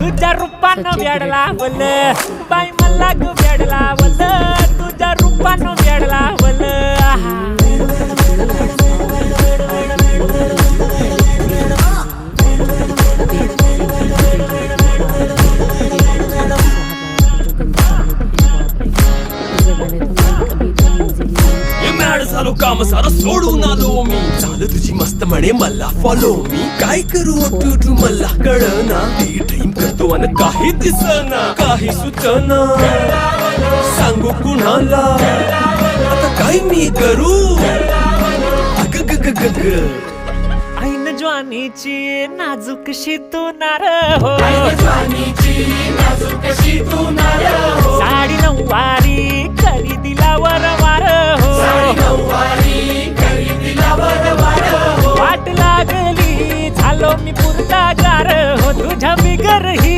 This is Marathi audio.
तुझ्या रूपानं वेड लावलं बाई मला ग वेड लावलं तुझ्या रूपानं वेड लावलं मॅड झालो काम सारं सोडून आलो मी झालं तुझी मस्त म्हणे मला फॉलो मी काय करू टू मला कळना ड्रीम करतो आणि काही दिसना काही सुचना सांगू कुणाला आता काय मी करू अग ग ग ग ग ऐन ज्वानीची नाजूकशी तू नार हो साडी नऊवारी करी दिला वरवार हो वाट लागली झालो मी पुरता गार हो तुझ्या बिगर ही